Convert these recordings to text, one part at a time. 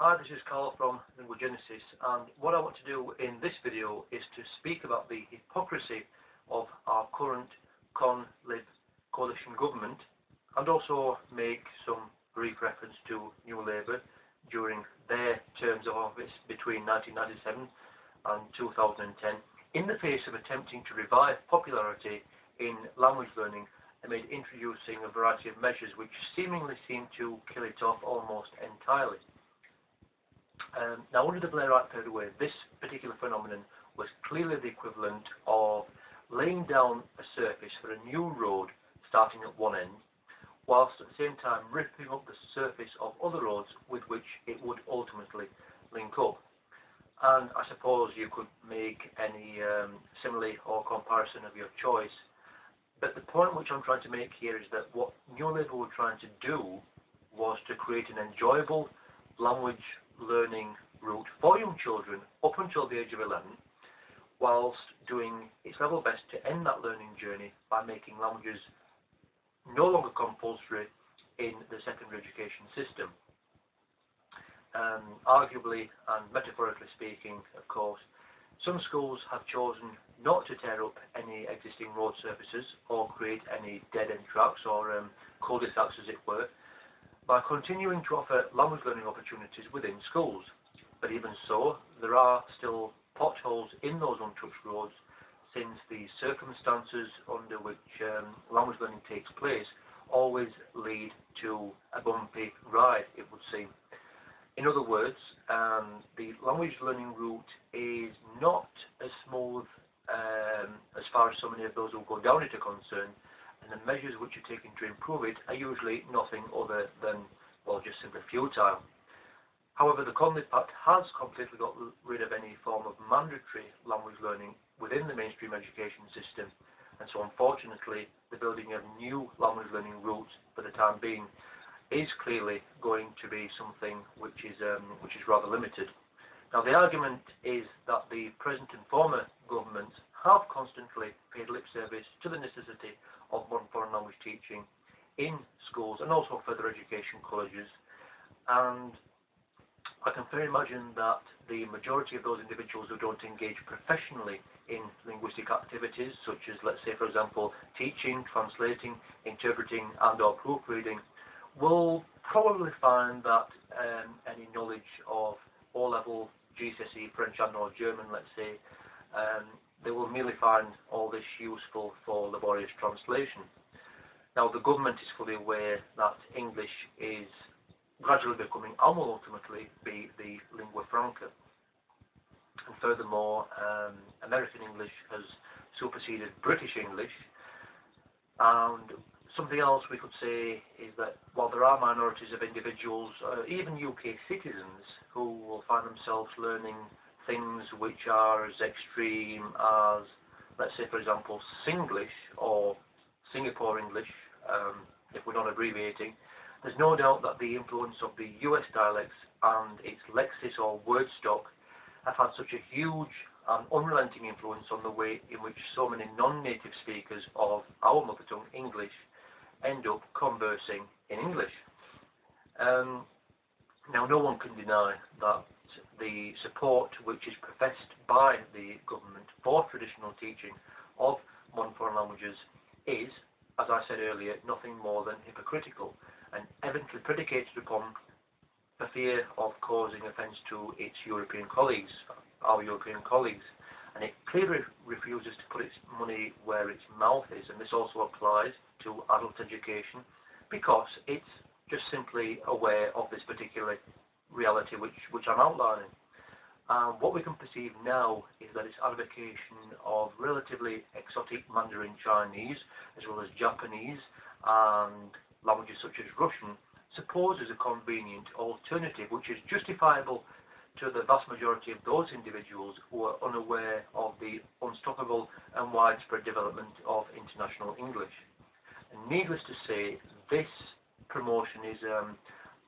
Hi, this is Carl from Linguagenesis, and what I want to do in this video is to speak about the hypocrisy of our current Con-Lib coalition government, and also make some brief reference to New Labour during their terms of office between 1997 and 2010, in the face of attempting to revive popularity in language learning amid introducing a variety of measures which seemingly seem to kill it off almost entirely. Now, under the Blairite period, this particular phenomenon was clearly the equivalent of laying down a surface for a new road starting at one end, whilst at the same time ripping up the surface of other roads with which it would ultimately link up. And I suppose you could make any simile or comparison of your choice, but the point which I'm trying to make here is that what New Labour were trying to do was to create an enjoyable language learning route for young children up until the age of 11, whilst doing its level best to end that learning journey by making languages no longer compulsory in the secondary education system. Arguably and metaphorically speaking, of course, some schools have chosen not to tear up any existing road surfaces or create any dead-end tracks or cul-de-sacs, as it were, by continuing to offer language learning opportunities within schools. But even so, there are still potholes in those untouched roads, since the circumstances under which language learning takes place always lead to a bumpy ride, it would seem. In other words, the language learning route is not as smooth as far as so many of those who go down it are concerned, and the measures which are taken to improve it are usually nothing other than, well, just simply futile. However, the Con-Lib Pact has completely got rid of any form of mandatory language learning within the mainstream education system, and so unfortunately the building of new language learning routes for the time being is clearly going to be something which is rather limited. Now, the argument is that the present and former governments have constantly paid lip service to the necessity of modern foreign language teaching in schools and also further education colleges, and I can fairly imagine that the majority of those individuals who don't engage professionally in linguistic activities, such as, let's say, for example, teaching, translating, interpreting and or proofreading, will probably find that any knowledge of O-level, GCSE, French and or German, let's say, they will merely find all this useful for laborious translation. Now, the government is fully aware that English is gradually becoming, and will ultimately be, the lingua franca. And furthermore, American English has superseded British English. And something else we could say is that while there are minorities of individuals, even UK citizens, who will find themselves learning things which are as extreme as, let's say, for example, Singlish or Singapore English, if we're not abbreviating, there's no doubt that the influence of the US dialects and its lexis or word stock have had such a huge and unrelenting influence on the way in which so many non-native speakers of our mother tongue, English, end up conversing in English. Now, no one can deny that the support which is professed by the government for traditional teaching of modern foreign languages is, as I said earlier, nothing more than hypocritical, and evidently predicated upon the fear of causing offence to its European colleagues, our European colleagues. And it clearly refuses to put its money where its mouth is, and this also applies to adult education, because it's just simply aware of this particular reality which I'm outlining. What we can perceive now is that its advocation of relatively exotic Mandarin Chinese, as well as Japanese and languages such as Russian, supposes a convenient alternative which is justifiable to the vast majority of those individuals who are unaware of the unstoppable and widespread development of international English. And needless to say, this promotion is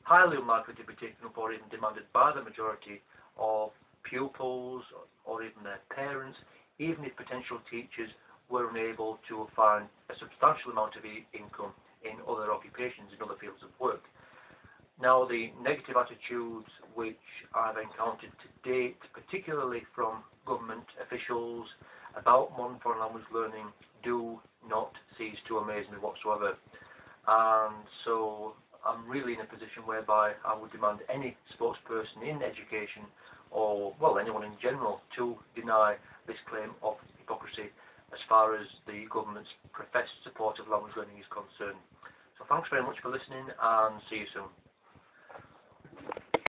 highly unlikely to be taken up or even demanded by the majority of pupils or even their parents, even if potential teachers were unable to find a substantial amount of income in other occupations, in other fields of work. Now, the negative attitudes which I've encountered to date, particularly from government officials about modern foreign language learning, do not cease to amaze me whatsoever. And so I'm really in a position whereby I would demand any spokesperson in education, or, well, anyone in general, to deny this claim of hypocrisy as far as the government's professed support of language learning is concerned. So thanks very much for listening, and see you soon.